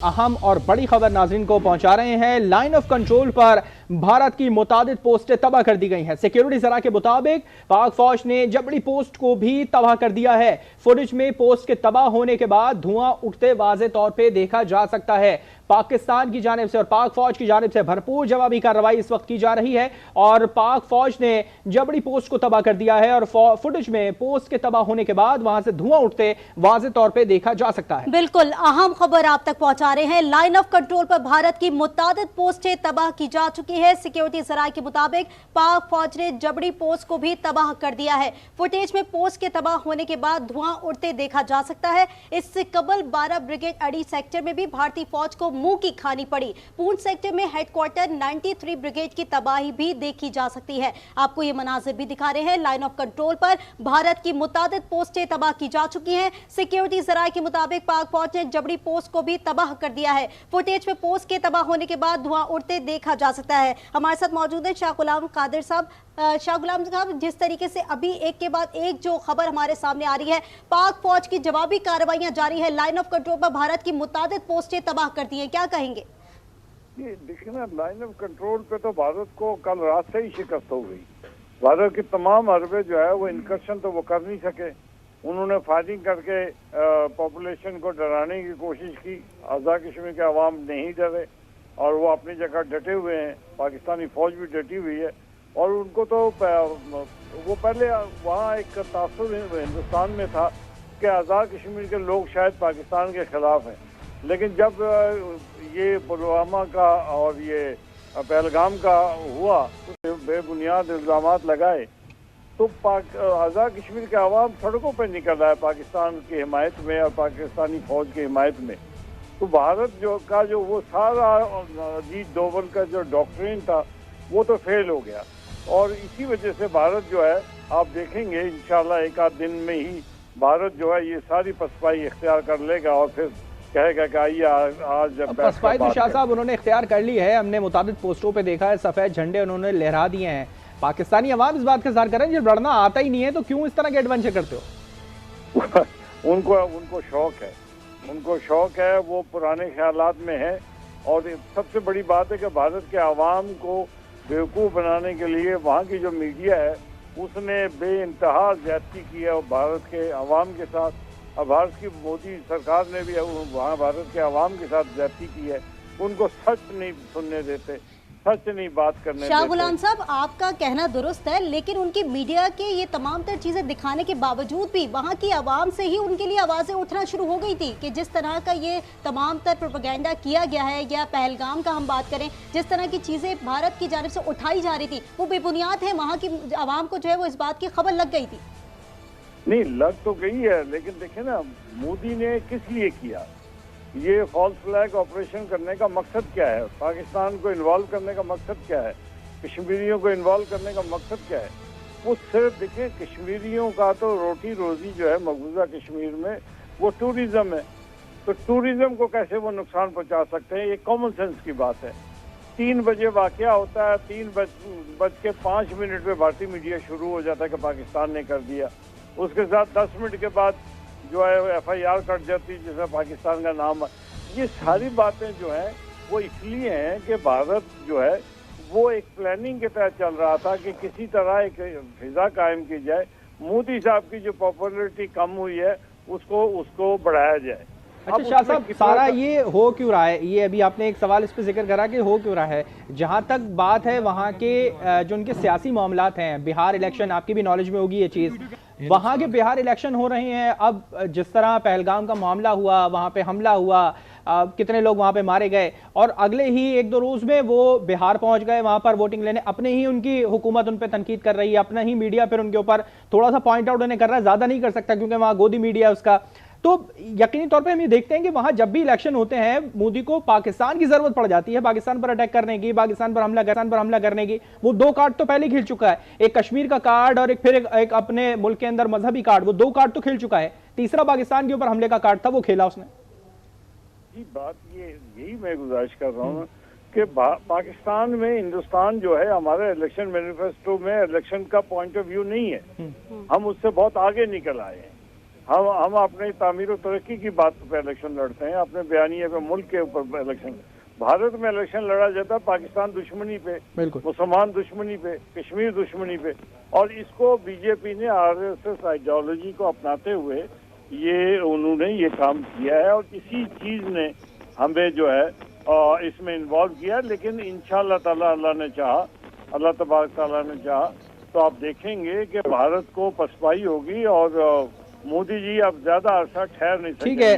अहम और बड़ी खबर नाज़रीन को पहुंचा रहे हैं। लाइन ऑफ कंट्रोल पर भारत की मुतादिद पोस्टें तबाह कर दी गई हैं। सिक्योरिटी जरा के मुताबिक पाक फौज ने जबड़ी पोस्ट को भी तबाह कर दिया है। फुटेज में पोस्ट के तबाह होने के बाद धुआं उठते वाज़े तौर पे देखा जा सकता है। पाकिस्तान की जानिब से और पाक फौज की जानिब से भरपूर जवाबी कार्रवाई इस वक्त की जा रही है और पाक फौज ने जबड़ी पोस्ट को तबाह कर दिया है और फुटेज में पोस्ट के तबाह होने के बाद वहां से धुआं उठते वाज़े तौर पे देखा जा सकता है। बिल्कुल अहम खबर आप तक पहुंचा रहे हैं। लाइन ऑफ कंट्रोल पर भारत की मुतादिद पोस्टें तबाह की जा चुकी है। सिक्योरिटी जराये के मुताबिक पाक फौज ने जबड़ी पोस्ट को भी तबाह कर दिया है। फुटेज में पोस्ट के तबाह होने के बाद धुआं उड़ते देखा जा सकता है। इससे कबल 12 ब्रिगेड अड़ी सेक्टर में भी भारतीय फौज को मुंह की खानी पड़ी। पूंछ सेक्टर में हेडक्वार्टर 93 ब्रिगेड की तबाही भी देखी जा सकती है। आपको ये मनाजिर भी दिखा रहे हैं। लाइन ऑफ कंट्रोल पर भारत की मुतादिद पोस्टें तबाह की जा चुकी हैं। सिक्योरिटी जराये के मुताबिक पाक फौज ने जबड़ी पोस्ट को भी तबाह कर दिया है। फुटेज में पोस्ट के तबाह होने के बाद धुआं उड़ते देखा जा सकता है। हमारे साथ मौजूद है शाह गुलाम कादिर साहब। शाह गुलाम साहब, जिस तरीके से अभी एक के बाद एक जो खबर हमारे सामने आ रही है, पाक फौज की जवाबी कार्रवाइयां जारी है। लाइन ऑफ कंट्रोल पर भारत की मुतादिद पोस्टें तबाह कर दी हैं, क्या कहेंगे? देखिए ना, लाइन ऑफ कंट्रोल पे तो भारत को कल रात से ही शिकस्त हो गई। भारत की तमाम हरबे जो है वो इनकर्शन तो वो कर नहीं सके। उन्होंने फायरिंग करके पॉपुलेशन को डराने की कोशिश की। आज़ाद कश्मीर के अवाम नहीं डरे और वो अपनी जगह डटे हुए हैं। पाकिस्तानी फौज भी डटी हुई है और उनको तो वो पहले वहाँ एक तासुर हिंदुस्तान में था कि आज़ाद कश्मीर के लोग शायद पाकिस्तान के खिलाफ हैं, लेकिन जब ये पुलवामा का और ये पहलगाम का हुआ तो बेबुनियाद इल्ज़ामात लगाए तो आज़ाद कश्मीर के अवाम सड़कों पर निकल रहा है पाकिस्तान की हिमायत में और पाकिस्तानी फौज की हिमायत में। तो भारत जो वो सारा अजीत डोवल का जो डॉक्ट्रिन था वो तो फेल हो गया और इसी वजह से भारत जो है, आप देखेंगे इंशाल्लाह एक आध दिन में ही भारत जो है ये सारी पसपाई इख्तियार कर लेगा और फिर कहेगा कि आइए आज जब पसपाई तो शाह साहब उन्होंने इख्तियार कर ली है। हमने मुताबिक पोस्टरों पे देखा है, सफेद झंडे उन्होंने लहरा दिए हैं। पाकिस्तानी अवाम इस बात का इज़हार कर रहे हैं जब लड़ना आता ही नहीं है तो क्यों इस तरह के एडवेंचर करते हो? उनको शौक है, वो पुराने ख्यालात में है। और सबसे बड़ी बात है कि भारत के अवाम को बेवकूफ़ बनाने के लिए वहाँ की जो मीडिया है उसने बेइंतहा ज्यादती की है भारत के अवाम के साथ। और भारत की मोदी सरकार ने भी वहाँ भारत के अवाम के साथ ज्यादती की है। उनको सच नहीं सुनने देते, सच नहीं बात करने देते। शाह गुलाम साहब, आपका कहना दुरुस्त है, लेकिन उनकी मीडिया के ये तमाम तर चीजें दिखाने के बावजूद भी वहाँ की आवाम से ही उनके लिए आवाजें उठना शुरू हो गई थी कि जिस तरह का ये तमाम तर प्रोपेगेंडा किया गया है या पहलगाम का हम बात करें, जिस तरह की चीजें भारत की जानिब से उठाई जा रही थी वो बेबुनियाद है। वहाँ की आवाम को जो है वो इस बात की खबर लग गई थी। नहीं लग तो गई है, लेकिन देखे ना मोदी ने किस लिए किया ये फॉल्स फ्लैग ऑपरेशन करने का मकसद क्या है? पाकिस्तान को इन्वॉल्व करने का मकसद क्या है? कश्मीरियों को इन्वॉल्व करने का मकसद क्या है? वो सिर्फ देखें, कश्मीरियों का तो रोटी रोजी जो है मकबूजा कश्मीर में वो टूरिज्म है। तो टूरिज्म को कैसे वो नुकसान पहुंचा सकते हैं? ये कॉमन सेंस की बात है। 3 बजे वाकया होता है, 3:05 पे भारतीय मीडिया शुरू हो जाता है कि पाकिस्तान ने कर दिया। उसके साथ 10 मिनट के बाद जो है FIR कट जाती है जिसमें पाकिस्तान का नाम है। ये सारी बातें जो हैं वो इसलिए हैं कि भारत जो है वो एक प्लानिंग के तहत चल रहा था कि किसी तरह एक फिजा कायम की जाए। मोदी साहब की जो पॉपुलैरिटी कम हुई है उसको बढ़ाया जाए। अच्छा शाह साहब, सारा ये हो क्यों रहा है? ये अभी आपने एक सवाल इस पर जिक्र करा कि हो क्यों रहा है। जहां तक बात है वहां के जो उनके सियासी मामलात हैं, बिहार इलेक्शन, आपकी भी नॉलेज में होगी ये चीज़, वहां के बिहार इलेक्शन हो रहे हैं। अब जिस तरह पहलगाम का मामला हुआ, वहां पे हमला हुआ, कितने लोग वहां पे मारे गए और अगले ही 1-2 रोज में वो बिहार पहुंच गए वहां पर वोटिंग लेने। अपने ही उनकी हुकूमत उन पे तनकीद कर रही है, अपना ही मीडिया फिर उनके ऊपर थोड़ा सा पॉइंट आउट उन्हें कर रहा है, ज्यादा नहीं कर सकता क्योंकि वहां गोदी मीडिया उसका। तो यकीनी तौर पे हम ये देखते हैं कि वहां जब भी इलेक्शन होते हैं मोदी को पाकिस्तान की जरूरत पड़ जाती है, पाकिस्तान पर अटैक करने की, पाकिस्तान पर हमला करने की। वो 2 कार्ड तो पहले खेल चुका है, एक कश्मीर का कार्ड और एक अपने मुल्क के अंदर मजहबी कार्ड। वो 2 कार्ड तो खेल चुका है, तीसरा पाकिस्तान के ऊपर हमले का कार्ड था वो खेला उसने। बात यही मैं गुजारिश कर रहा हूँ कि पाकिस्तान में हिंदुस्तान जो है हमारे इलेक्शन मैनिफेस्टो में इलेक्शन का पॉइंट ऑफ व्यू नहीं है। हम उससे बहुत आगे निकल आए हैं। हम अपने तामीर और तरक्की की बात पे इलेक्शन लड़ते हैं, अपने बयानिए पे, मुल्क के ऊपर इलेक्शन। भारत में इलेक्शन लड़ा जाता है पाकिस्तान दुश्मनी पे, मुसलमान दुश्मनी पे, कश्मीर दुश्मनी पे, और इसको बीजेपी ने आरएसएस आइडियोलॉजी को अपनाते हुए उन्होंने ये काम किया है, और इसी चीज ने हमें जो है इसमें इन्वॉल्व किया। लेकिन इंशाअल्लाह ताला अल्लाह तबारक ताला ने चाहा तो आप देखेंगे कि भारत को पसपाई होगी और मोदी जी अब ज्यादा अरसा ठहर नहीं सकेंगे।